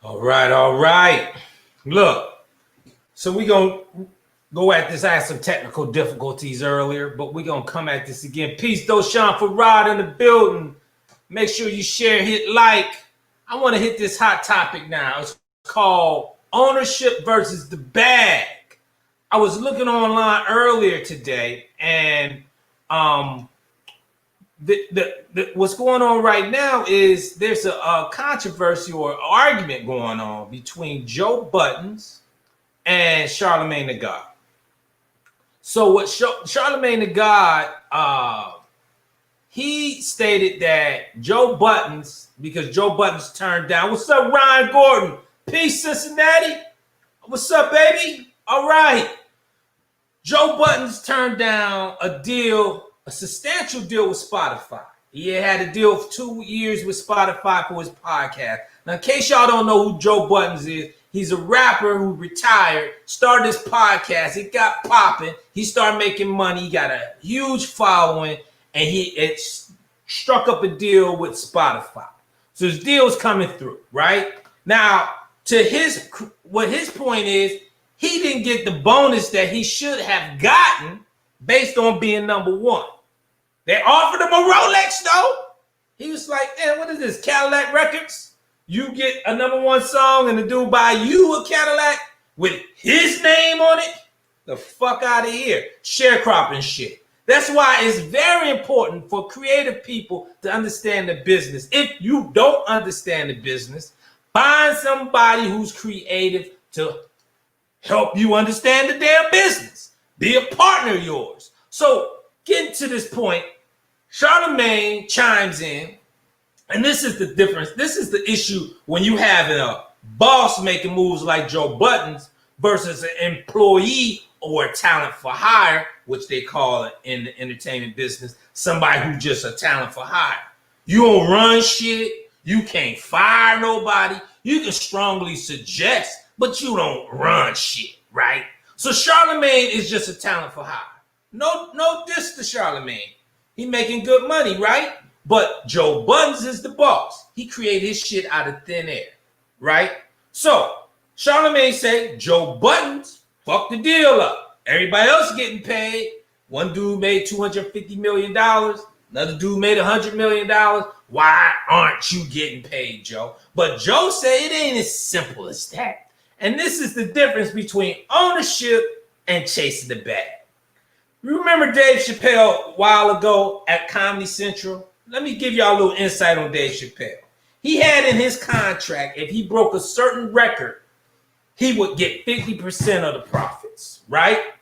All right, all right. Look, so we gonna go at this. I had some technical difficulties earlier, but we gonna come at this again. Peace, Doshan for Rod in the building. Make sure you share, hit like. I want to hit this hot topic now. It's called ownership versus the bag. I was looking online earlier today, and what's going on right now is there's a controversy or argument going on between Joe Buttons and Charlamagne the God. So what Charlamagne the God, he stated that Joe Buttons, because Joe Buttons turned down. What's up, Ryan Gordon? Peace, Cincinnati. What's up, baby? All right. Joe Buttons turned down a substantial deal with Spotify. He had a deal for 2 years with Spotify for his podcast. Now, in case y'all don't know who Joe Buttons is, he's a rapper who retired, started his podcast. It got popping. He started making money. He got a huge following, and it struck up a deal with Spotify. So his deal's coming through, right? Now, what his point is, he didn't get the bonus that he should have gotten based on being number one. They offered him a Rolex, though. He was like, what is this, Cadillac Records? You get a number one song and the dude buy you a Cadillac with his name on it? The fuck out of here. Sharecropping shit. That's why it's very important for creative people to understand the business. If you don't understand the business, find somebody who's creative to help you understand the damn business. Be a partner of yours. So getting to this point, Charlamagne chimes in, and this is the difference. This is the issue when you have a boss making moves like Joe Buttons versus an employee or a talent for hire, which they call it in the entertainment business, somebody who just a talent for hire. You don't run shit. You can't fire nobody. You can strongly suggest, but you don't run shit, right? So Charlamagne is just a talent for hire. No diss to Charlamagne. He making good money, right? But Joe Buttons is the boss. He created his shit out of thin air, right? So Charlamagne say Joe Buttons fucked the deal up. Everybody else getting paid. One dude made $250 million. Another dude made $100 million. Why aren't you getting paid, Joe? But Joe said it ain't as simple as that. And this is the difference between ownership and chasing the bag. You remember Dave Chappelle a while ago at Comedy Central? Let me give y'all a little insight on Dave Chappelle. He had in his contract, if he broke a certain record, he would get 50% of the profits, right?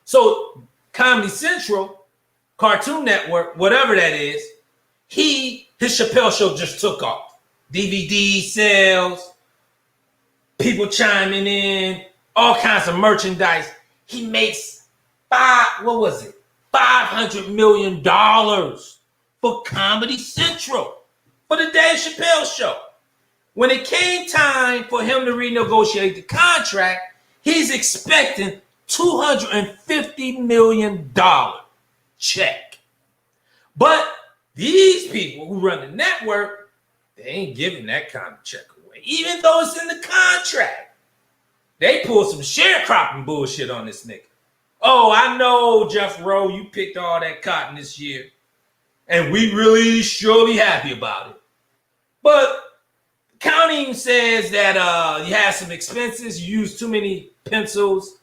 So Comedy Central, Cartoon Network, whatever that is, his Chappelle show just took off. DVD sales, people chiming in, all kinds of merchandise. He makes $500 million for Comedy Central, for the Dave Chappelle show. When it came time for him to renegotiate the contract, he's expecting $250 million check. But these people who run the network, they ain't giving that kind of check away, even though it's in the contract. They pulled some sharecropping bullshit on this nigga. Oh, I know, Jeff Rowe, you picked all that cotton this year, and we really surely happy about it. But accounting says that you had some expenses, you used too many pencils,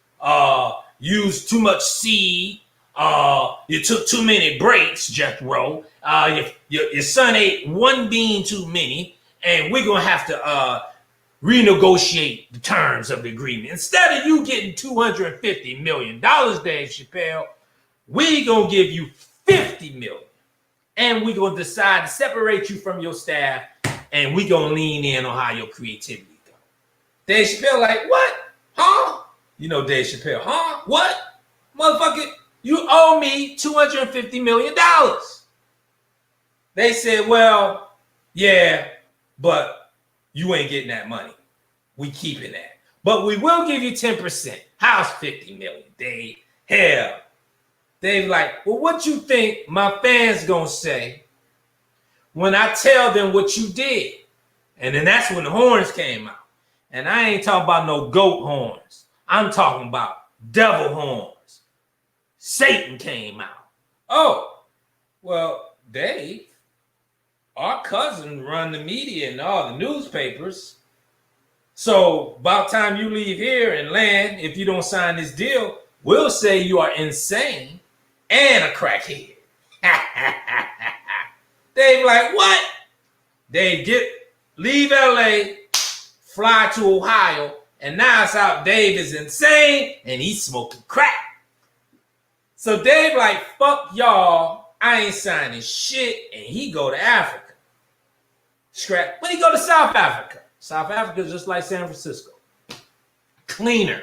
used too much seed, you took too many breaks, Jeff Rowe. Your son ate one bean too many, and we're going to have to renegotiate the terms of the agreement. Instead of you getting $250 million, Dave Chappelle, we gonna give you $50 million. And we gonna decide to separate you from your staff, and we gonna lean in on how your creativity go. Dave Chappelle like, what? Huh? You know Dave Chappelle, huh? What? Motherfucker, you owe me $250 million. They said, well, yeah, but you ain't getting that money. We keeping that. But we will give you 10%. How's 50 million, Dave? Hell. Dave like, well, what you think my fans gonna say when I tell them what you did? And then that's when the horns came out. And I ain't talking about no goat horns. I'm talking about devil horns. Satan came out. Oh, well, Dave, our cousin run the media and all the newspapers. So about time you leave here and land, if you don't sign this deal, we'll say you are insane and a crackhead. Dave like, what? Dave leave LA, fly to Ohio, and now it's out Dave is insane and he's smoking crack. So Dave like, fuck y'all, I ain't signing shit, and he go to Africa. But he go to South Africa. South Africa is just like San Francisco. Cleaner.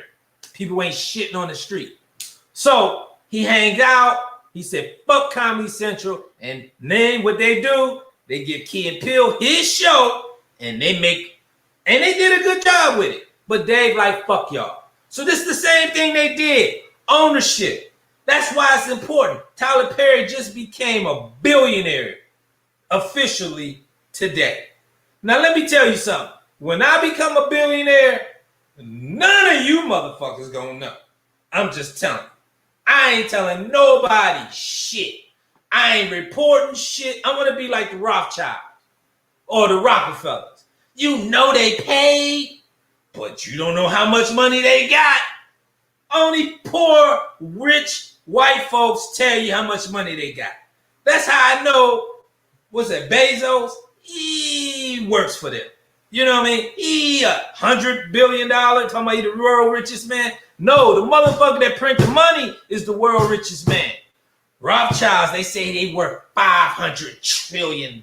People ain't shitting on the street. So he hangs out. He said, fuck Comedy Central. And then what they do, they give Key and Peele his show, and they did a good job with it. But Dave like, fuck y'all. So this is the same thing they did. Ownership. That's why it's important. Tyler Perry just became a billionaire officially today. Now let me tell you something. When I become a billionaire, none of you motherfuckers gonna know. I'm just telling you. I ain't telling nobody shit. I ain't reporting shit. I'm gonna be like the Rothschilds or the Rockefellers. You know they paid, but you don't know how much money they got. Only poor, rich, white folks tell you how much money they got. That's how I know, what's that, Bezos? He works for them. You know what I mean? He $100 billion, talking about he the world richest man. No, the motherfucker that print the money is the world richest man. Rothschilds, they say they worth $500 trillion.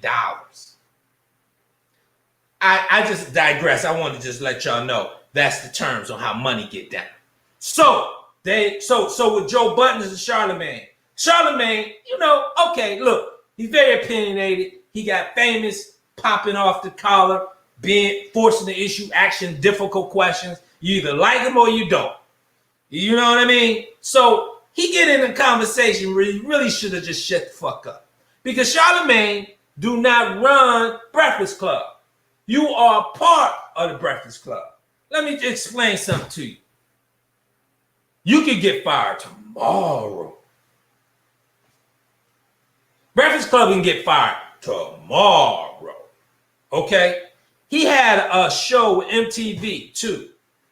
I just digress. I want to just let y'all know that's the terms on how money get down. So with Joe Budden and Charlamagne. Charlamagne, you know, okay, look, he's very opinionated. He got famous, popping off the collar, being forcing to issue action, difficult questions. You either like him or you don't. You know what I mean? So he get in a conversation where he really should have just shut the fuck up. Because Charlamagne do not run Breakfast Club. You are a part of the Breakfast Club. Let me explain something to you. You could get fired tomorrow. Breakfast Club can get fired tomorrow. Okay? He had a show with MTV too,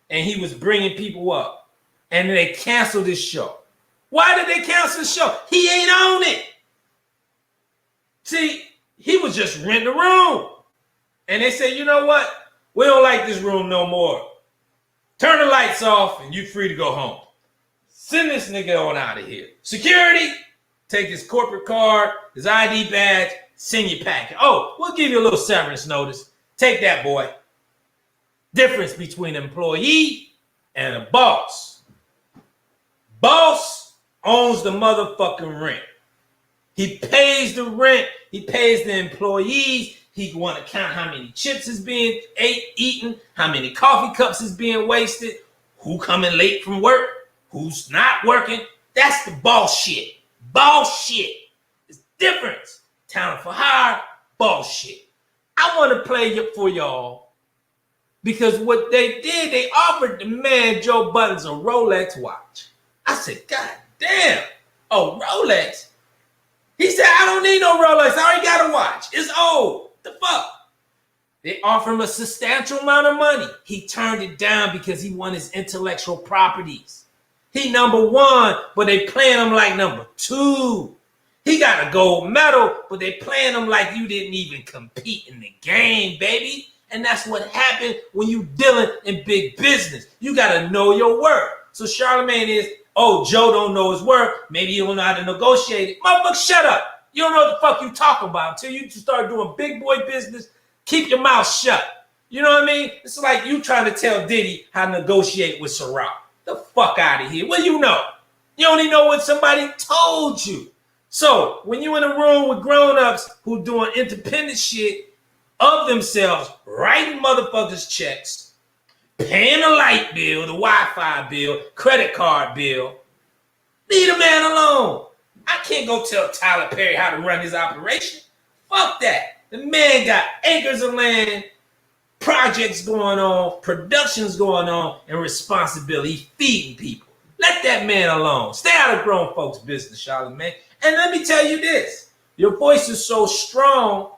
and he was bringing people up, and they canceled his show. Why did they cancel the show? He ain't on it. See, he was just renting a room, and they said, you know what? We don't like this room no more. Turn the lights off, and you free to go home. Send this nigga on out of here. Security, take his corporate card, his ID badge, send your packet. Oh, we'll give you a little severance notice. Take that, boy. Difference between an employee and a boss. Boss owns the motherfucking rent. He pays the rent. He pays the employees. He want to count how many chips is being eaten, how many coffee cups is being wasted, who coming late from work, who's not working. That's the boss shit. Boss shit. It's difference. Talent for hire, boss shit. I want to play it for y'all because what they did, they offered the man Joe Budden a Rolex watch. I said, God damn, a Rolex? He said, I don't need no Rolex. I already got a watch. It's old. The fuck? They offered him a substantial amount of money. He turned it down because he won his intellectual properties. He number one, but they playing him like number two. He got a gold medal, but they playing him like you didn't even compete in the game, baby. And that's what happened when you dealing in big business. You got to know your worth. So Charlamagne is, oh, Joe don't know his worth. Maybe he don't know how to negotiate it. Motherfucker, shut up. You don't know what the fuck you talking about until you start doing big boy business. Keep your mouth shut. You know what I mean? It's like you trying to tell Diddy how to negotiate with Ciroc. The fuck out of here. What do you know? You only know what somebody told you. So when you in a room with grown-ups who doing independent shit of themselves, writing motherfuckers checks, paying the light bill, the Wi-Fi bill, credit card bill, leave the man alone. I can't go tell Tyler Perry how to run his operation. Fuck that. The man got acres of land projects going on, productions going on, and responsibility feeding people. Let that man alone. Stay out of grown folks' business, Charlamagne. And let me tell you this. Your voice is so strong,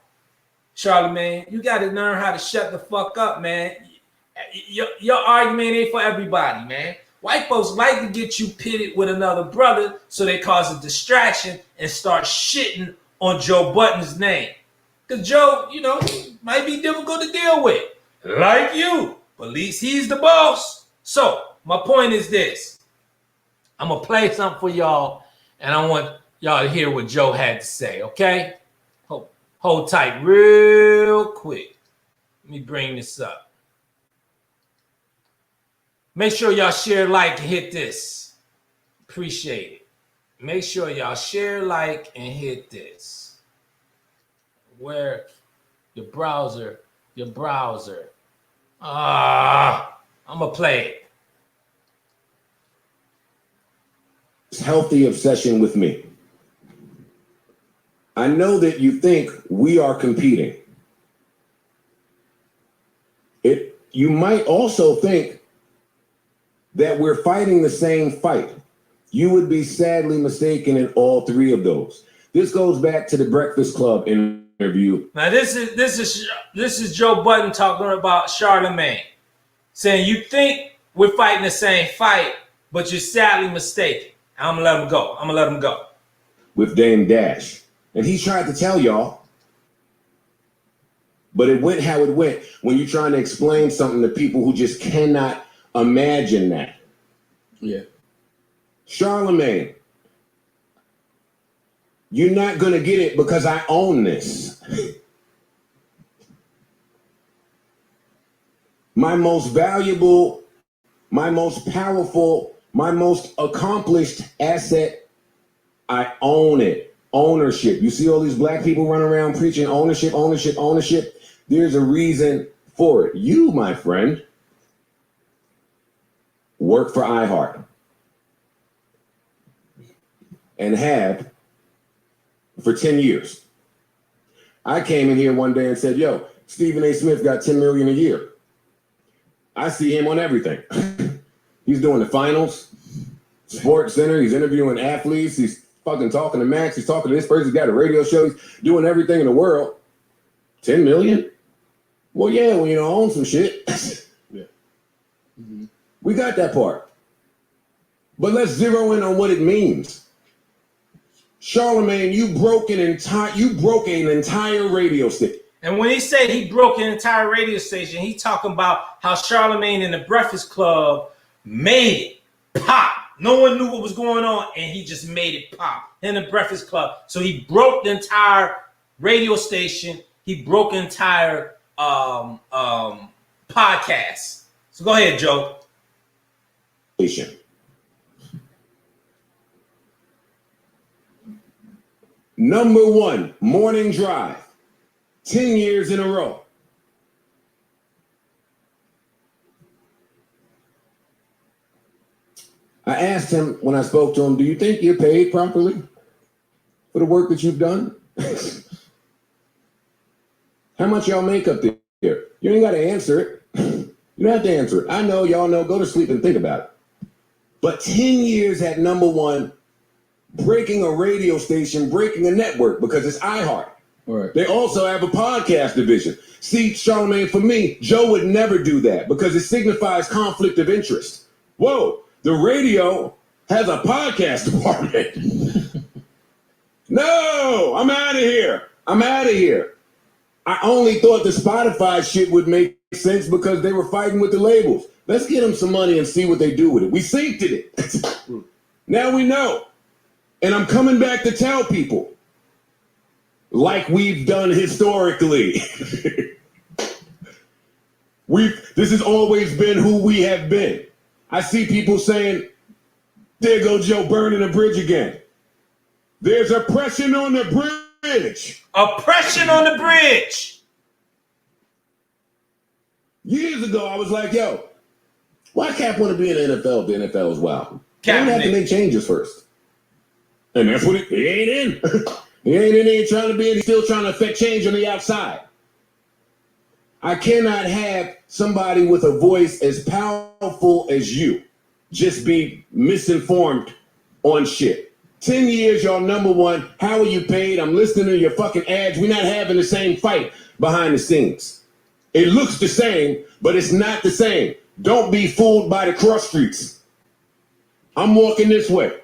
Charlamagne. You got to learn how to shut the fuck up, man. Your argument ain't for everybody, man. White folks like to get you pitted with another brother so they cause a distraction and start shitting on Joe Budden's name. Because Joe, might be difficult to deal with. Like you. But at least he's the boss. So, my point is this. I'm going to play something for y'all, and I want y'all to hear what Joe had to say, okay? Hold tight real quick. Let me bring this up. Make sure y'all share, like, and hit this. Appreciate it. Make sure y'all share, like, and hit this. Where your browser. I'm going to play it. Healthy obsession with me. I know that you think we are competing. You might also think that we're fighting the same fight. You would be sadly mistaken in all three of those. This goes back to the Breakfast Club interview. Now this is Joe Budden talking about Charlamagne, saying you think we're fighting the same fight, but you're sadly mistaken. I'm gonna let him go. With Dame Dash. And he tried to tell y'all, but it went how it went when you're trying to explain something to people who just cannot imagine that. Yeah. Charlamagne, you're not going to get it because I own this. My most valuable, my most powerful, my most accomplished asset, I own it. Ownership. You see all these black people running around preaching ownership. There's a reason for it. You, my friend, work for iHeart and have for 10 years. I came in here one day and said, yo, Stephen A. Smith got $10 million a year. I see him on everything. He's doing the finals, Sports Center. He's interviewing athletes. He's fucking talking to Max. He's talking to this person. He's got a radio show. He's doing everything in the world. 10 million? Well, yeah, when you own some shit. Yeah. Mm-hmm. We got that part. But let's zero in on what it means. Charlamagne, you broke an entire radio station. And when he said he broke an entire radio station, he talking about how Charlamagne and the Breakfast Club made it pop. No one knew what was going on, and he just made it pop in the Breakfast Club. So he broke the entire radio station. He broke the entire podcast. So go ahead, Joe. Number one, morning drive. 10 years in a row. I asked him when I spoke to him, do you think you're paid properly for the work that you've done? How much y'all make up there? You ain't got to answer it. You don't have to answer it. I know, y'all know, go to sleep and think about it. But 10 years at number one, breaking a radio station, breaking a network because it's iHeart. Right. They also have a podcast division. See, Charlamagne, for me, Joe would never do that because it signifies conflict of interest. Whoa. The radio has a podcast department. No, I'm out of here. I only thought the Spotify shit would make sense because they were fighting with the labels. Let's get them some money and see what they do with it. We synced it. Now we know. And I'm coming back to tell people, like we've done historically. This has always been who we have been. I see people saying, there go Joe burning a bridge again. There's oppression on the bridge. Oppression on the bridge. Years ago, I was like, yo, why Cap want to be in the NFL if the NFL is wild? Cap have to make changes first. And that's what he ain't in. He ain't trying to be in. He's still trying to affect change on the outside. I cannot have somebody with a voice as powerful as you just be misinformed on shit. 10 years, y'all number one. How are you paid? I'm listening to your fucking ads. We're not having the same fight behind the scenes. It looks the same, but it's not the same. Don't be fooled by the cross streets. I'm walking this way.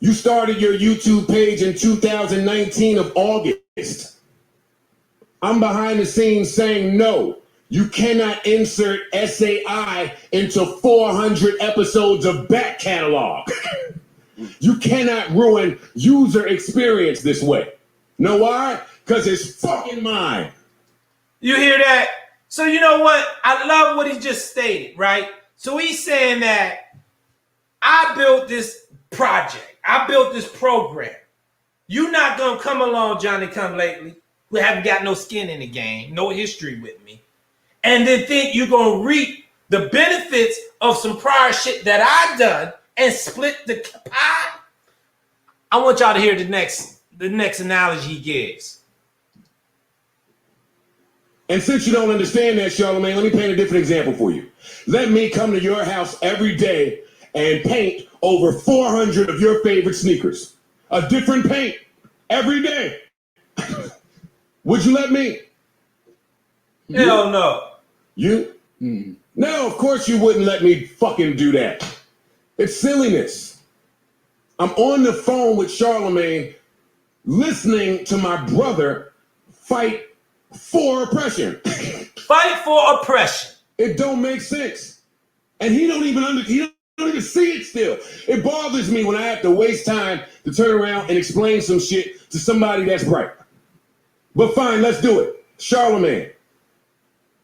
You started your YouTube page in 2019 of August. I'm behind the scenes saying no. You cannot insert SAI into 400 episodes of back catalog. You cannot ruin user experience this way. Know why? Because it's fucking mine. You hear that? So you know what? I love what he just stated, right? So he's saying that I built this project. I built this program. You're not going to come along, Johnny Come Lately, who haven't got no skin in the game, no history with me, and then think you're going to reap the benefits of some prior shit that I done and split the pie. I want y'all to hear the next analogy he gives. And since you don't understand that, Charlamagne, let me paint a different example for you. Let me come to your house every day and paint over 400 of your favorite sneakers. A different paint every day. Would you let me? Hell no. You? No, of course you wouldn't let me fucking do that. It's silliness. I'm on the phone with Charlamagne listening to my brother fight for oppression. Fight for oppression. It don't make sense. And he don't even see it still. It bothers me when I have to waste time to turn around and explain some shit to somebody that's bright. But fine, let's do it. Charlamagne.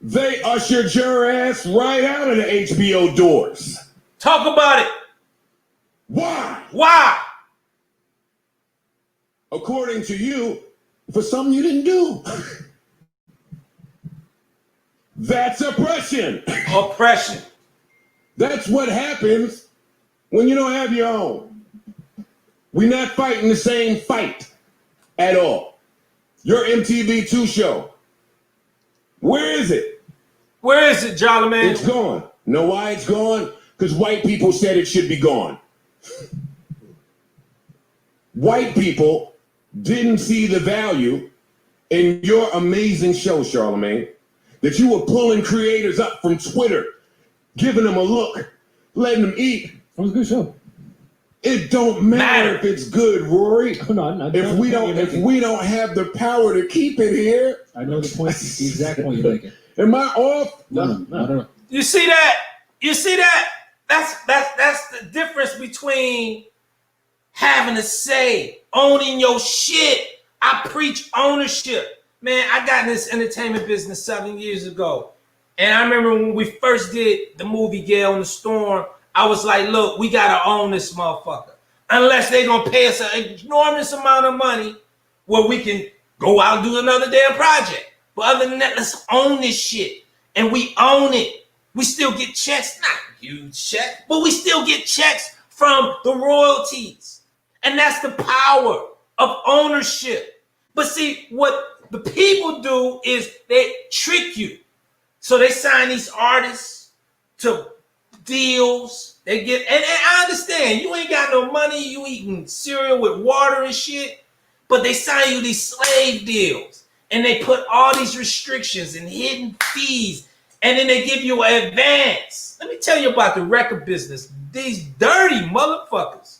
They ushered your ass right out of the HBO doors. Talk about it. Why? Why? According to you, for something you didn't do. That's oppression. Oppression. That's what happens when you don't have your own. We're not fighting the same fight at all. Your MTV2 show, where is it? Where is it, Charlamagne? It's gone. Know why it's gone? Because white people said it should be gone. White people didn't see the value in your amazing show, Charlamagne, that you were pulling creators up from Twitter, giving them a look, letting them eat. It was a good show. It don't matter if it's good, Rory. No, if we don't have the power to keep it here. I know the point, the exact point you're making. Am I off? No. You see that? You see that? That's the difference between having a say, owning your shit. I preach ownership. Man, I got in this entertainment business 7 years ago. And I remember when we first did the movie Gale in the Storm, I was like, look, we got to own this motherfucker. Unless they're going to pay us an enormous amount of money where we can go out and do another damn project. But other than that, let's own this shit. And we own it. We still get checks, not huge checks, but we still get checks from the royalties. And that's the power of ownership. But see, what the people do is they trick you. So they sign these artists to deals. They get, and I understand, you ain't got no money, you eating cereal with water and shit, but they sign you these slave deals. And they put all these restrictions and hidden fees, and then they give you an advance. Let me tell you about the record business. These dirty motherfuckers.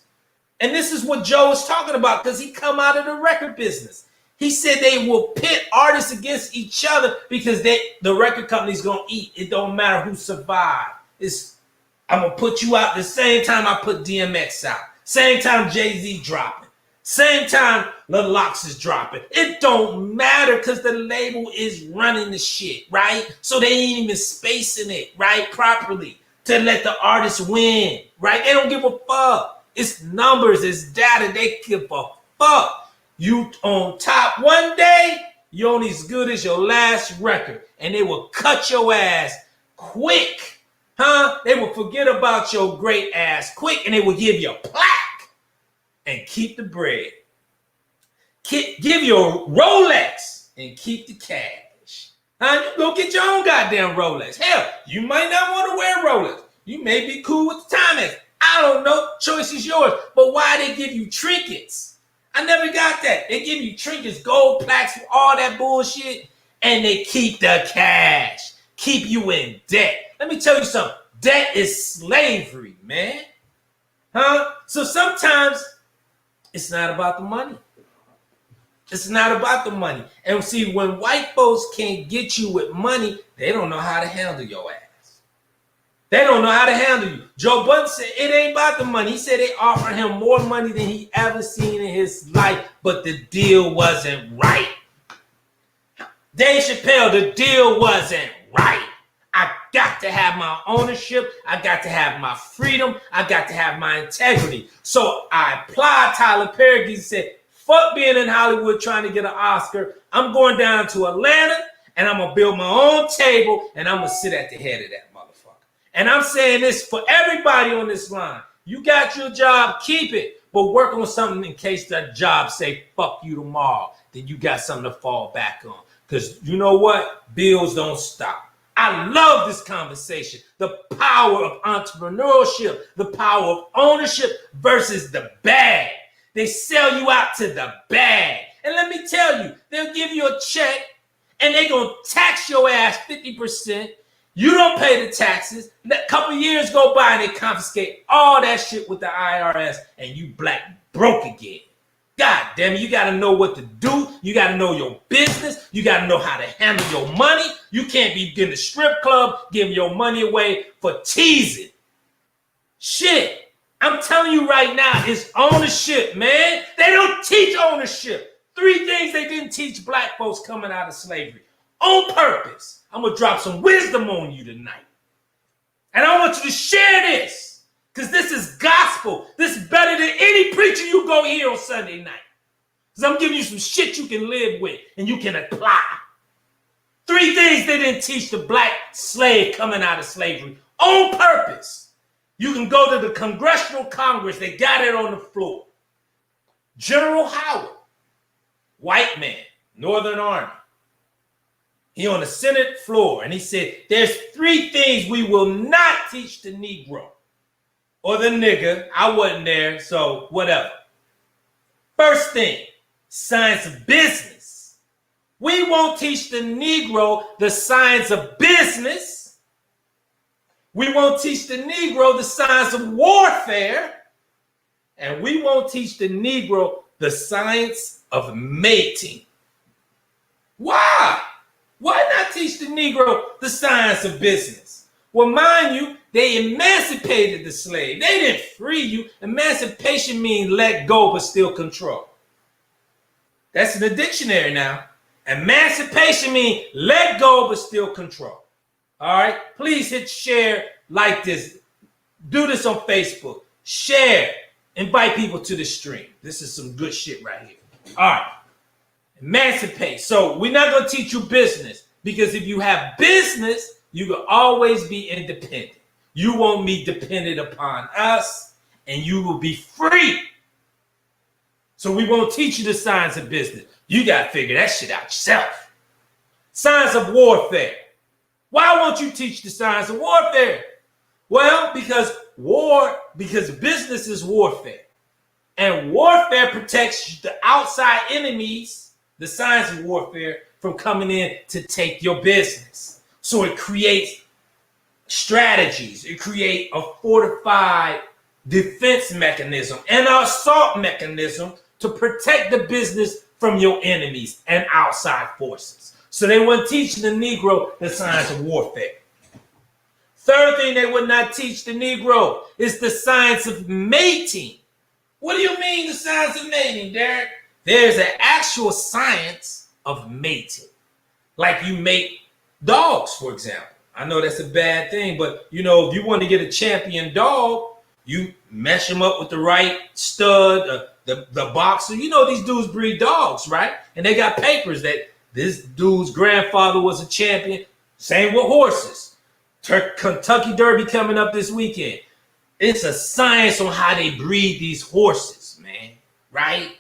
And this is what Joe is talking about because he come out of the record business. He said they will pit artists against each other because the record company's going to eat. It don't matter who survived. I'm going to put you out the same time I put DMX out. Same time Jay-Z dropping. Same time Lil Locks is dropping. It don't matter because the label is running the shit, right? So they ain't even spacing it, right, properly to let the artist win, right? They don't give a fuck. It's numbers, it's data. They give a fuck. You on top one day, you only as good as your last record. And they will cut your ass quick, huh? They will forget about your great ass quick and they will give you a plaque. And keep the bread. Give you a Rolex and keep the cash. Huh? You go get your own goddamn Rolex. Hell, you might not want to wear Rolex. You may be cool with the Timex. I don't know. Choice is yours. But why they give you trinkets? I never got that. They give you trinkets, gold plaques, all that bullshit, and they keep the cash. Keep you in debt. Let me tell you something. Debt is slavery, man. Huh? So sometimes it's not about the money. It's not about the money. And see, when white folks can't get you with money, they don't know how to handle your ass. They don't know how to handle you. Joe Budden said it ain't about the money. He said they offered him more money than he ever seen in his life, but the deal wasn't right. Dave Chappelle, the deal wasn't right. I got to have my ownership. I got to have my freedom. I got to have my integrity. So I applied Tyler Perry and said, fuck being in Hollywood trying to get an Oscar. I'm going down to Atlanta and I'm going to build my own table and I'm going to sit at the head of that motherfucker. And I'm saying this for everybody on this line. You got your job, keep it, but work on something in case that job say fuck you tomorrow. Then you got something to fall back on. Because you know what? Bills don't stop. I love this conversation. The power of entrepreneurship, the power of ownership versus the bag. They sell you out to the bag. And let me tell you, they'll give you a check and they're going to tax your ass 50%. You don't pay the taxes. A couple years go by and they confiscate all that shit with the IRS and you black broke again. God damn it, you got to know what to do. You got to know your business. You got to know how to handle your money. You can't be in the strip club giving your money away for teasing. Shit, I'm telling you right now, it's ownership, man. They don't teach ownership. 3 things they didn't teach black folks coming out of slavery. On purpose. I'm going to drop some wisdom on you tonight. And I want you to share this. Because this is gospel. This is better than any preacher you go hear on Sunday night. Because I'm giving you some shit you can live with and you can apply. 3 things they didn't teach the black slave coming out of slavery. On purpose. You can go to the Congressional Congress. They got it on the floor. General Howard, white man, Northern Army. He on the Senate floor and he said, there's 3 things we will not teach the Negro. Or the nigga. I wasn't there, so whatever. First thing, science of business. We won't teach the Negro the science of business. We won't teach the Negro the science of warfare. And we won't teach the Negro the science of mating. Why? Why not teach the Negro the science of business? Well, mind you, they emancipated the slave. They didn't free you. Emancipation means let go but still control. That's in the dictionary now. Emancipation means let go but still control. All right? Please hit share, like this. Do this on Facebook. Share. Invite people to the stream. This is some good shit right here. All right. Emancipate. So we're not going to teach you business because if you have business, you can always be independent. You won't be dependent upon us, and you will be free. So we won't teach you the science of business. You got to figure that shit out yourself. Science of warfare. Why won't you teach the science of warfare? Well, because business is warfare. And warfare protects the outside enemies, the science of warfare, from coming in to take your business. So it creates strategies. It creates a fortified defense mechanism and an assault mechanism to protect the business from your enemies and outside forces. So they weren't teaching the Negro the science of warfare. Third thing they would not teach the Negro is the science of mating. What do you mean the science of mating, Derek? There's an actual science of mating. Like you mate dogs, for example. I know that's a bad thing, but you know, if you want to get a champion dog, you mesh them up with the right stud, the boxer. You know, these dudes breed dogs, right? And they got papers that this dude's grandfather was a champion. Same with horses. Kentucky Derby coming up this weekend. It's a science on how they breed these horses, man, right?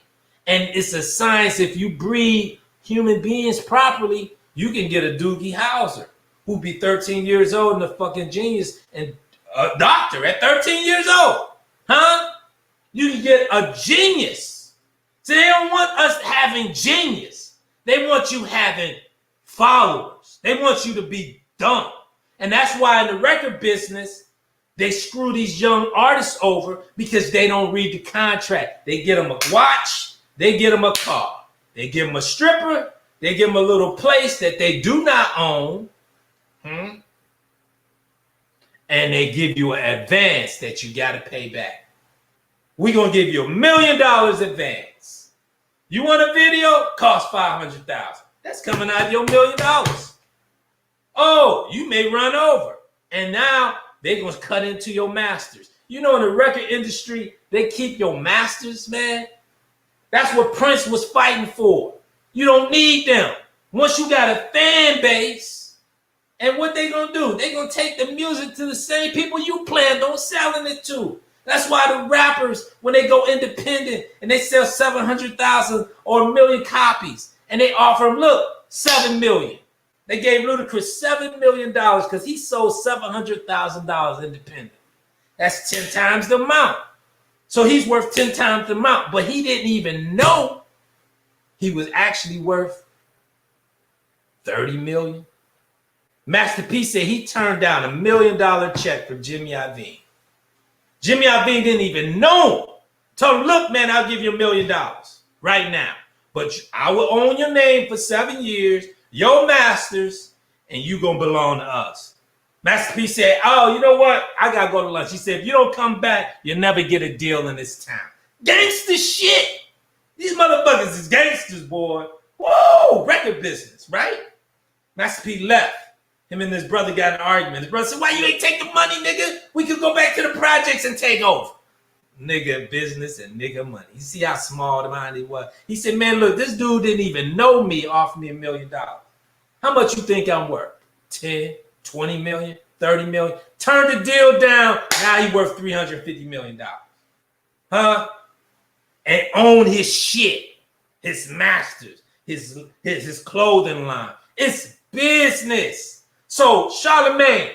And it's a science if you breed human beings properly, you can get a Doogie Howser who be 13 years old and a fucking genius and a doctor at 13 years old. Huh? You can get a genius. So they don't want us having genius. They want you having followers. They want you to be dumb. And that's why in the record business, they screw these young artists over because they don't read the contract. They get them a watch. They get them a car. They give them a stripper. They give them a little place that they do not own. And they give you an advance that you got to pay back. We're going to give you $1 million advance. You want a video? Cost $500,000. That's coming out of your $1 million. Oh, you may run over. And now they're going to cut into your masters. You know, in the record industry, they keep your masters, man. That's what Prince was fighting for. You don't need them. Once you got a fan base, and what they going to do? They're going to take the music to the same people you planned on selling it to. That's why the rappers, when they go independent and they sell 700,000 or 1 million copies, and they offer them, look, 7 million. They gave Ludacris $7 million because he sold $700,000 independent. That's 10 times the amount. So he's worth 10 times the amount, but he didn't even know he was actually worth 30 million. Master P said he turned down $1 million check from Jimmy Iovine. Jimmy Iovine didn't even know him. Told him, look, man, I'll give you $1 million right now, but I will own your name for 7 years. Your masters, and you gonna belong to us. Master P said, oh, you know what? I gotta go to lunch. He said, if you don't come back, you'll never get a deal in this town. Gangster shit. These motherfuckers is gangsters, boy. Whoa, record business, right? Master P left. Him and his brother got an argument. His brother said, why you ain't take the money, nigga? We could go back to the projects and take over. Nigga business and nigga money. You see how small the mind he was? He said, man, look, this dude didn't even know me, offered me $1 million. How much you think I'm worth? 10, 20 million, 30 million? Turn the deal down. Now he worth $350 million. Huh? And own his shit, his masters, his clothing line. It's business. So, Charlamagne,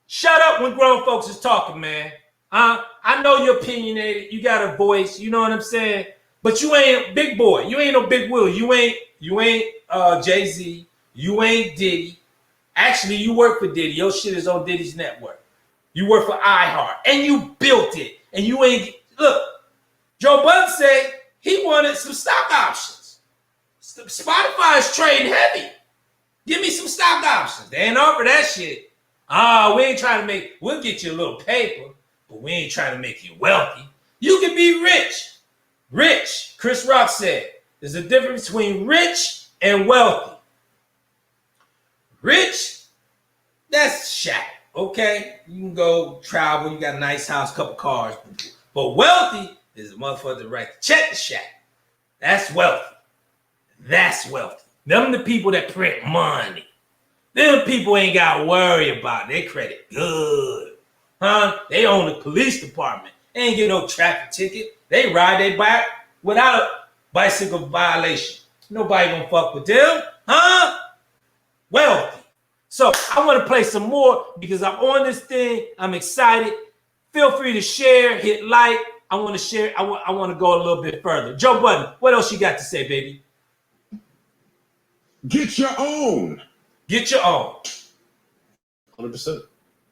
shut up when grown folks is talking, man. I know you're opinionated. You got a voice. You know what I'm saying? But you ain't big boy. You ain't no Big Will. You ain't Jay-Z. You ain't Diddy. Actually, you work for Diddy. Your shit is on Diddy's network. You work for iHeart. And you built it. And you ain't... Look, Joe Budden said he wanted some stock options. Spotify is trading heavy. Give me some stock options. They ain't offer that shit. We ain't trying to make... We'll get you a little paper, but we ain't trying to make you wealthy. You can be rich. Rich, Chris Rock said, there's a difference between rich and wealthy. Rich, that's Shaq, okay? You can go travel, you got a nice house, couple cars. But wealthy is a motherfucker right to check the Shaq. That's wealthy. That's wealthy. Them the people that print money. Them people ain't got to worry about their credit good. Huh? They own the police department. They ain't get no traffic ticket. They ride their bike without a bicycle violation. Nobody gonna fuck with them. Huh? Wealthy. So I want to play some more because I'm on this thing. I'm excited. Feel free to share, hit like. I want to share. I want to go a little bit further. Joe Budden, what else you got to say, baby? Get your own. Get your own. 100%.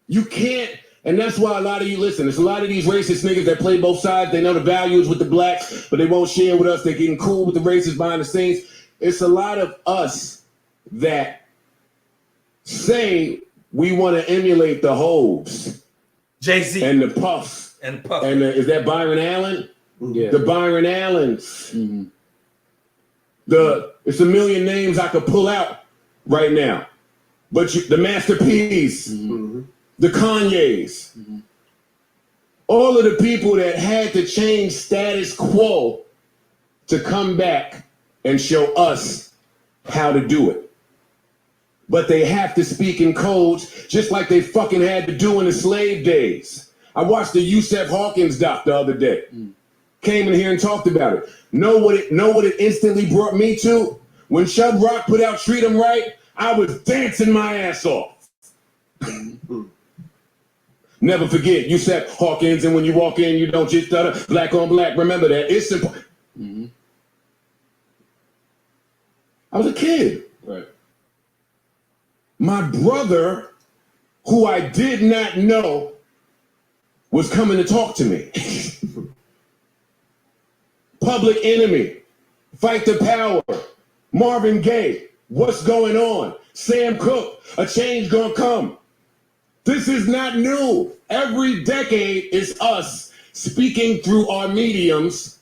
You can't, and that's why a lot of you listen. There's a lot of these racist niggas that play both sides. They know the values with the blacks, but they won't share with us. They're getting cool with the racists behind the scenes. It's a lot of us that say we want to emulate the Hoes, Jay-Z and the Puff, and Puff, and is that Byron Allen? Yeah. The Byron Allens. Mm-hmm. It's a million names I could pull out right now, but the Master P's, the Kanyes, all of the people that had to change status quo to come back and show us how to do it. But they have to speak in codes just like they fucking had to do in the slave days. I watched the Yusef Hawkins doc the other day. Came in here and talked about it. Know what it instantly brought me to? When Chub Rock put out Treat 'Em Right, I was dancing my ass off. Never forget, you said Hawkins, and when you walk in, you don't just stutter. Black on black, remember that. It's simple. Mm-hmm. I was a kid. Right. My brother, who I did not know, was coming to talk to me. Public Enemy, Fight the Power, Marvin Gaye, What's Going On, Sam Cooke, A Change Gonna Come. This is not new. Every decade is us speaking through our mediums,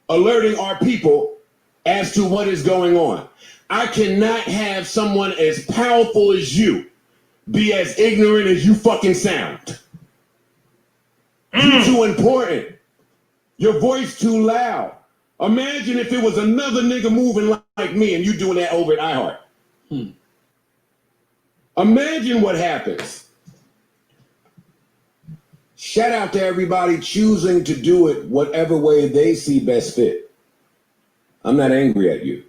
alerting our people as to what is going on. I cannot have someone as powerful as you be as ignorant as you fucking sound. You're too important. Your voice too loud. Imagine if it was another nigga moving like me and you doing that over at iHeart. Imagine what happens. Shout out to everybody choosing to do it whatever way they see best fit. I'm not angry at you.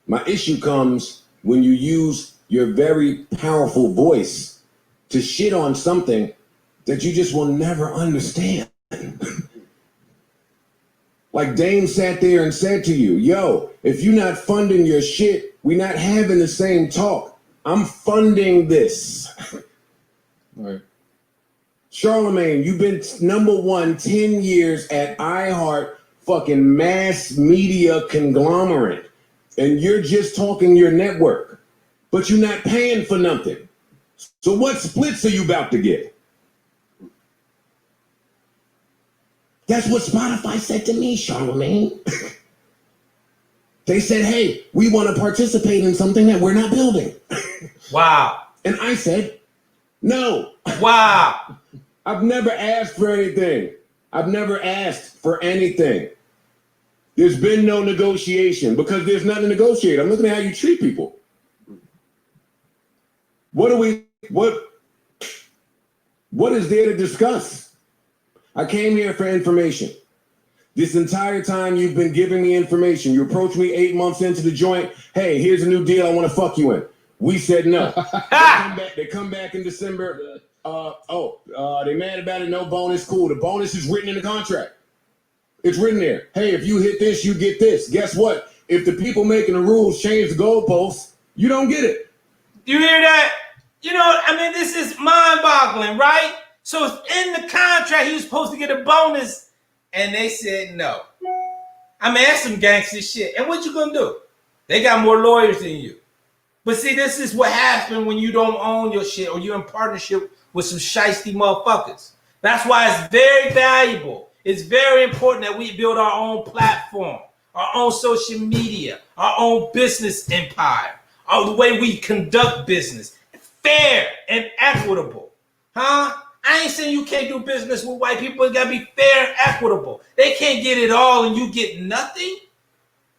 My issue comes when you use your very powerful voice to shit on something that you just will never understand. Like Dame sat there and said to you, yo, if you're not funding your shit, we're not having the same talk. I'm funding this. Right. Charlamagne, you've been #1 10 years at iHeart, fucking mass media conglomerate, and you're just talking your network, but you're not paying for nothing. So what splits are you about to get? That's what Spotify said to me, Charlamagne. They said, hey, we want to participate in something that we're not building. Wow. And I said, no. Wow. I've never asked for anything. I've never asked for anything. There's been no negotiation because there's nothing to negotiate. I'm looking at how you treat people. What is there to discuss? I came here for information. This entire time you've been giving me information. You approached me 8 months into the joint. Hey, here's a new deal I want to fuck you in. We said no. They come back in December. They mad about it. No bonus. Cool. The bonus is written in the contract. It's written there. Hey, if you hit this, you get this. Guess what? If the people making the rules change the goalposts, you don't get it. You hear that? You know, I mean, this is mind-boggling, right? So it's in the contract. He was supposed to get a bonus, and they said no. I mean, that's some gangster shit. And what you gonna do? They got more lawyers than you. But see, this is what happens when you don't own your shit or you're in partnership with some shiesty motherfuckers. That's why it's very valuable. It's very important that we build our own platform, our own social media, our own business empire, the way we conduct business. Fair and equitable. Huh? I ain't saying you can't do business with white people. It gotta be fair and equitable. They can't get it all and you get nothing.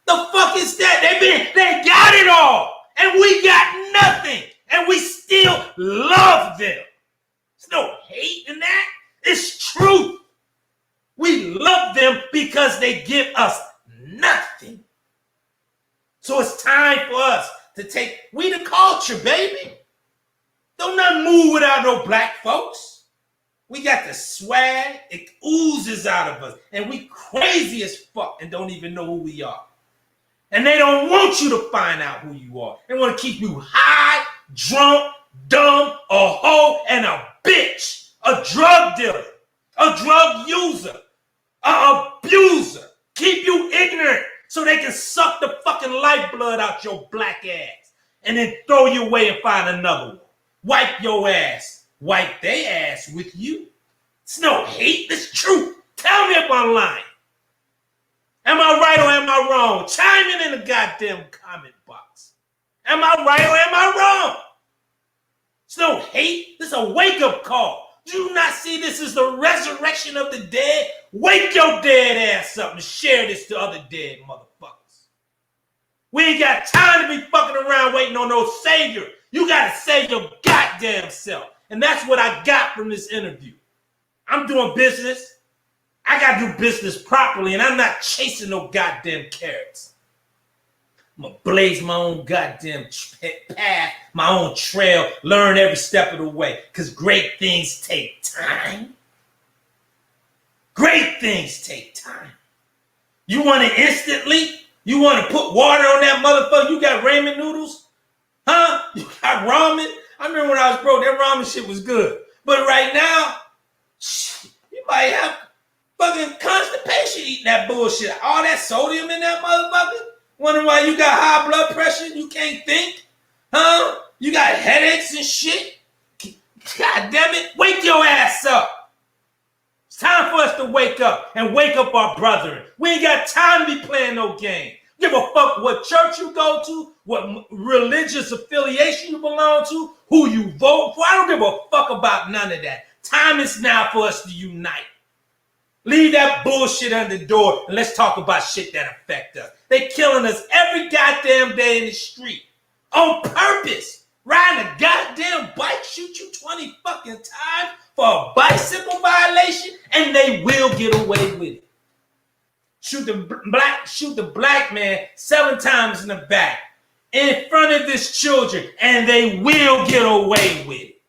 The fuck is that? They got it all. And we got nothing. And we still love them. There's no hate in that. It's truth. We love them because they give us nothing. So it's time for us to take, we the culture, baby. Don't nothing move without no black folks. We got the swag. It oozes out of us. And we crazy as fuck and don't even know who we are. And they don't want you to find out who you are. They want to keep you high, drunk, dumb, a hoe, and a bitch, a drug dealer, a drug user, an abuser. Keep you ignorant so they can suck the fucking lifeblood out your black ass and then throw you away and find another one. Wipe your ass. Wipe their ass with you. It's no hate. It's truth. Tell me if I'm lying. Am I right or am I wrong? Chime in the goddamn comment box. Am I right or am I wrong? It's no hate. This is a wake-up call. Do you not see this as the resurrection of the dead? Wake your dead ass up and share this to other dead motherfuckers. We ain't got time to be fucking around waiting on no savior. You got to save your goddamn self. And that's what I got from this interview. I'm doing business. I got to do business properly, and I'm not chasing no goddamn carrots. I'm gonna blaze my own goddamn path, my own trail, learn every step of the way. Because great things take time. Great things take time. You want it instantly? You want to put water on that motherfucker? You got ramen noodles? Huh? You got ramen? I remember when I was broke, that ramen shit was good. But right now, you might have fucking constipation eating that bullshit. All that sodium in that motherfucker? Wondering why you got high blood pressure and you can't think? Huh? You got headaches and shit? God damn it. Wake your ass up. It's time for us to wake up and wake up our brethren. We ain't got time to be playing no game. Give a fuck what church you go to, what religious affiliation you belong to, who you vote for. I don't give a fuck about none of that. Time is now for us to unite. Leave that bullshit on the door and let's talk about shit that affect us. They killing us every goddamn day in the street on purpose. Riding a goddamn bike, shoot you 20 fucking times for a bicycle violation, and they will get away with it. Shoot the black man 7 times in the back in front of his children, and they will get away with it.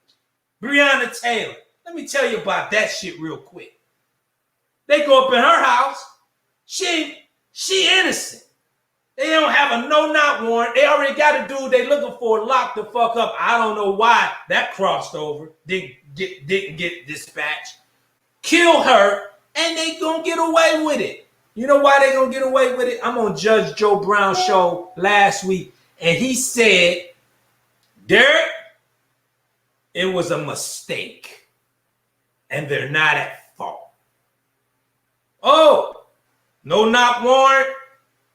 Breonna Taylor, let me tell you about that shit real quick. They go up in her house. She innocent. They don't have a no-knock warrant. They already got a dude they looking for locked the fuck up. I don't know why that crossed over. Didn't get dispatched. Kill her, and they gonna get away with it. You know why they gonna get away with it? I'm on Judge Joe Brown's show last week, and he said, Derek, it was a mistake, and they're not at fault. Oh, no-knock warrant.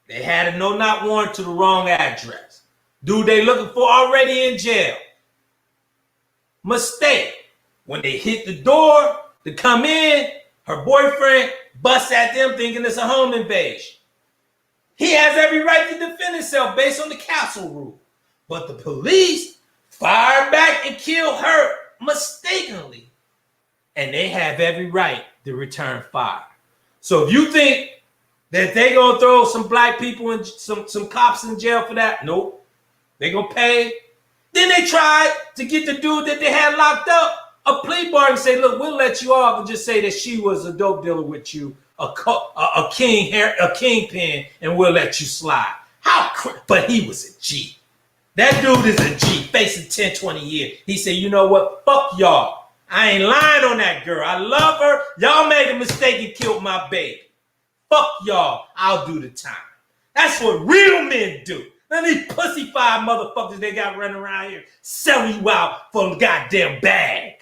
They had a no-knock warrant to the wrong address. Dude they looking for already in jail. Mistake. When they hit the door to come in, her boyfriend busts at them thinking it's a home invasion. He has every right to defend himself based on the castle rule. But the police fired back and killed her mistakenly. And they have every right to return fire. So if you think that they gonna throw some black people and some cops in jail for that, nope. They gonna pay. Then they tried to get the dude that they had locked up a plea bargain and say, look, we'll let you off and just say that she was a dope dealer with you, a kingpin, and we'll let you slide. But he was a G. That dude is a G, facing 10, 20 years. He said, you know what? Fuck y'all. I ain't lying on that girl. I love her. Y'all made a mistake and killed my baby. Fuck y'all. I'll do the time. That's what real men do. None of these pussy-fied motherfuckers they got running around here sell you out for a goddamn bag,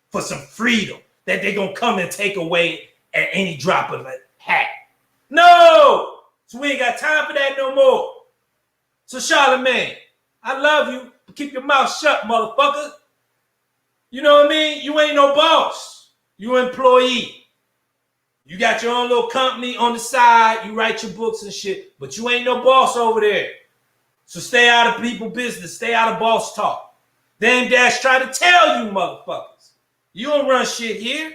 for some freedom that they gonna come and take away at any drop of a hat. No! So we ain't got time for that no more. So Charlamagne, I love you, but keep your mouth shut, motherfucker. You know what I mean? You ain't no boss. You an employee. You got your own little company on the side. You write your books and shit, but you ain't no boss over there. So stay out of people's business. Stay out of boss talk. Dame Dash try to tell you motherfuckers. You don't run shit here.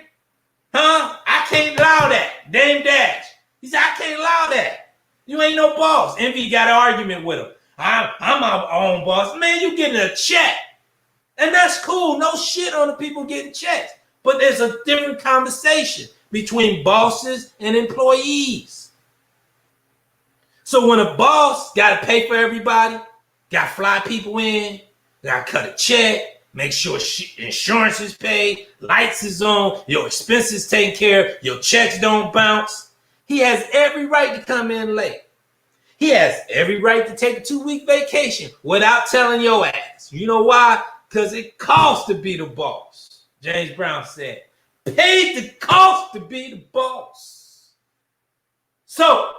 Huh? I can't allow that. Dame Dash. He said, I can't allow that. You ain't no boss. Envy got an argument with him. I'm my own boss. Man, you getting a check. And that's cool. No shit on the people getting checks. But there's a different conversation between bosses and employees. So when a boss got to pay for everybody, got to fly people in, got to cut a check, make sure insurance is paid, lights is on, your expenses taken care of, your checks don't bounce, he has every right to come in late. He has every right to take a 2-week vacation without telling your ass. You know why? Because it costs to be the boss. James Brown said, paid the cost to be the boss. So,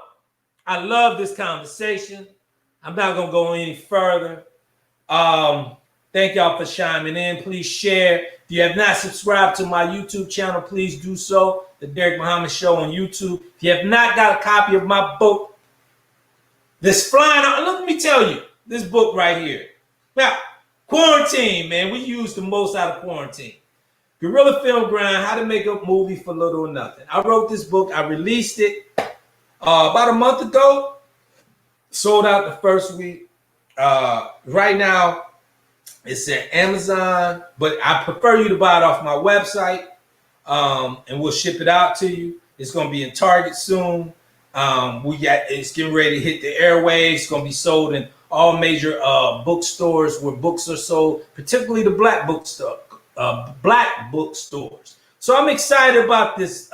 I love this conversation. I'm not going to go any further. Thank y'all for chiming in. Please share. If you have not subscribed to my YouTube channel, please do so. The Derek Muhammad Show on YouTube. If you have not got a copy of my book, this flying on, let me tell you, this book right here. Now, quarantine, man, we use the most out of quarantine. Guerrilla Film Grind, How to Make a Movie for Little or Nothing. I wrote this book. I released it about a month ago. Sold out the first week. Right now, it's at Amazon, but I prefer you to buy it off my website, and we'll ship it out to you. It's going to be in Target soon. It's getting ready to hit the airwaves. It's going to be sold in all major bookstores where books are sold, particularly the black bookstores. So I'm excited about this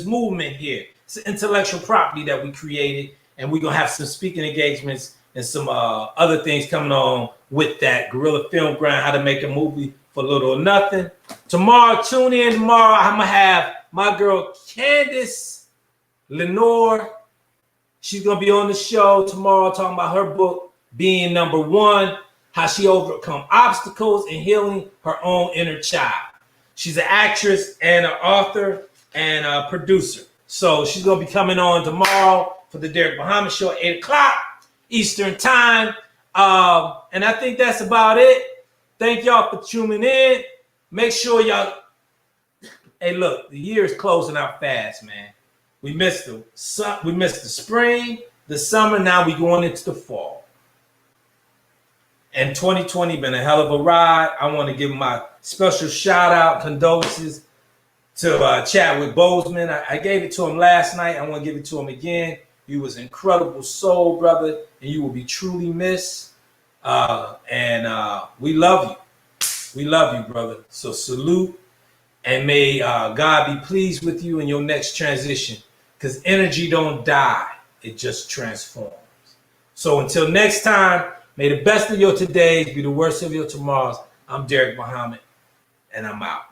movement here. It's intellectual property that we created, and we're gonna have some speaking engagements and some other things coming on with that. Guerrilla Film Grind, how to make a movie for little or nothing. Tomorrow, tune in tomorrow. I'm gonna have my girl Candace Lenore. She's gonna be on the show tomorrow talking about her book, Being Number One, how she overcome obstacles and healing her own inner child. She's an actress and an author and a producer. So she's going to be coming on tomorrow for the Derek Muhammad Show at 8 o'clock Eastern Time. And I think that's about it. Thank y'all for tuning in. Make sure y'all... Hey, look, the year is closing out fast, man. We missed the spring, the summer. Now we're going into the fall. And 2020 been a hell of a ride. I want to give my special shout out, condolences to Chadwick Boseman. I gave it to him last night. I want to give it to him again. You was an incredible soul, brother, and you will be truly missed. And we love you. We love you, brother. So salute, and may God be pleased with you in your next transition, because energy don't die. It just transforms. So until next time, may the best of your todays be the worst of your tomorrows. I'm Derek Muhammad, and I'm out.